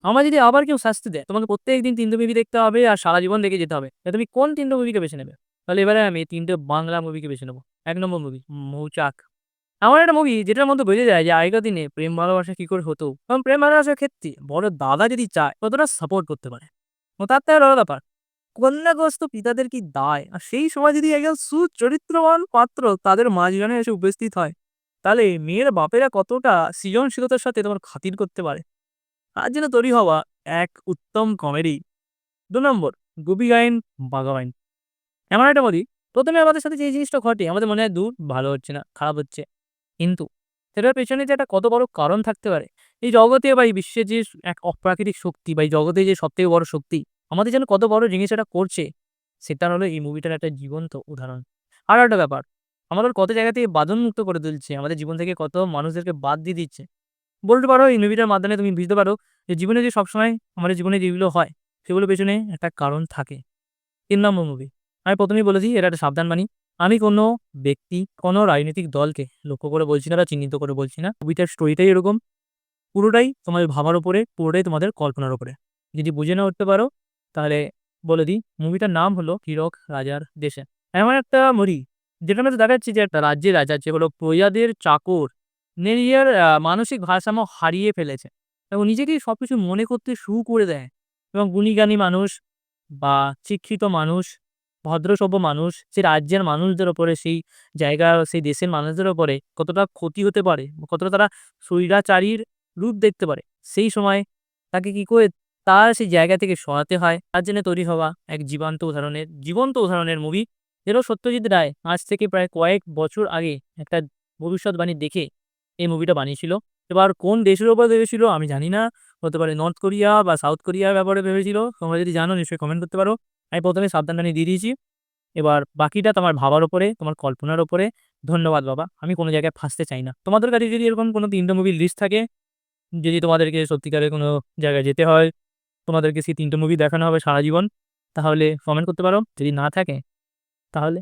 আমার যদি আবার কেউ শাস্তি দেয়, তোমাকে প্রত্যেকদিন ৩ টে মুভি দেখতে হবে আর সারা জীবন দেখে যেতে হবে। তা তুমি কোন ৩ টে মুভিকে বেছে নেবে? তাহলে এবারে আমি ৩ টে বাংলা মুভিকে বেছে নেব। ১ নম্বর মুভি 'মৌচাক'। এমন একটা মুভি যেটার মধ্যে বোঝা যায় যে আগেকার দিনে প্রেম ভালোবাসা কি করে হতো এবং প্রেম ভালোবাসার ক্ষেত্রে বড় দাদা যদি চায় কতটা সাপোর্ট করতে পারে। ও তার থেকে আলাদা ব্যাপার। কন্যাগ্রস্ত পিতাদের কি দায়? আর সেই সময় যদি একজন সুচরিত্রবান পাত্র তাদের মাঝখানে এসে উপস্থিত হয়, তাহলে মেয়ের বাপেরা কতটা সৃজনশীলতার সাথে তোমার খাতির করতে পারে। তার জন্য তৈরি হওয়া এক উত্তম কমেডি। ২ নম্বর 'গুপি গাইন বাঘা বাইন'। এমন একটা মুভি ১ম এ আমাদের সাথে যে জিনিসটা ঘটে আমাদের মনে হয়, "দূর ভালো হচ্ছে না, খারাপ হচ্ছে।" কিন্তু সেটার পেছনে যে একটা কত বড় কারণ থাকতে পারে। এই জগতে বা এই বিশ্বের যে এক অপ্রাকৃতিক শক্তি বা এই জগতে যে সবথেকে বড় শক্তি আমাদের জন্য কত বড় জিনিস এটা করছে, সেটা হলো এই মুভিটার একটা জীবন্ত উদাহরণ। আরো একটা ব্যাপার, আমাদের কত জায়গা থেকে বাঁধনমুক্ত করে তুলছে, আমাদের জীবন থেকে কত মানুষদেরকে বাদ দিয়ে দিচ্ছে। বলতে পারো এই মুভিটার মাধ্যমে তুমি বুঝতে পারো যে জীবনে যে সবসময় আমাদের জীবনে যেগুলো হয়, সেগুলোর পেছনে একটা কারণ থাকে। ৩ নম্বর মুভি। আমি ১ম এই বলে দিই এটা একটা সাবধান বাণী। আমি কোনো ব্যক্তি, কোনো রাজনৈতিক দলকে লক্ষ্য করে বলছি না বা চিহ্নিত করে বলছি না। মুভিটার স্টোরিটাই এরকম। পুরোটাই তোমাদের ভাবার উপরে, পুরোটাই তোমাদের কল্পনার উপরে। যদি বুঝে না উঠতে পারো তাহলে বলে দিই, মুভিটার নাম হলো 'হীরক রাজার দেশে'। এমন একটা মুভি যেটার মধ্যে দেখা যাচ্ছে যে একটা রাজ্যের রাজা যে হলো প্রজাদের চাকর, নিজের মানসিক ভারসাম্য হারিয়ে ফেলেছে এবং নিজেকেই সবকিছু মনে করতে শুরু করে দেয় এবং গুণী-জ্ঞানী মানুষ বা শিক্ষিত মানুষ, ভদ্রসভ্য মানুষ, সেই রাজ্যের মানুষদের উপরে, সেই জায়গার, সেই দেশের মানুষদের উপরে কতটা ক্ষতি হতে পারে, কতটা তারা স্বৈরাচারীর রূপ দেখতে পারে। সেই সময় তাকে কি করে তার সেই জায়গা থেকে সরাতে হয়, তার জন্য তৈরি হওয়া এক জীবন্ত উদাহরণের মুভি। যেটা সত্যজিৎ রায় আজ থেকে প্রায় কয়েক বছর আগে একটা ভবিষ্যৎবাণী দেখে এই মুভিটা বানিয়েছিল। এবার কোন দেশের উপর ভেবেছিল আমি জানি না। হতে পারে নর্থ কোরিয়া বা সাউথ কোরিয়ার ব্যাপারে ভেবেছিল। তোমরা যদি জানো নিশ্চয়ই কমেন্ট করতে পারো। আমি ১ম এ সাবধানবাণী দিয়ে দিয়েছি। এবার বাকিটা তোমার ভাবার উপরে, তোমার কল্পনার উপরে। ধন্যবাদ বাবা। আমি কোন জায়গায় ফাঁসতে চাই না। তোমাদের কাছে যদি এরকম কোন ৩ টে মুভির লিস্ট থাকে, যদি তোমাদেরকে সত্যিকারের কোন জায়গায় যেতে হয়, তোমাদেরকে সেই ৩ টে মুভি দেখানো হবে সারা জীবন, তাহলে কমেন্ট করতে পারো। যদি না থাকে তাহলে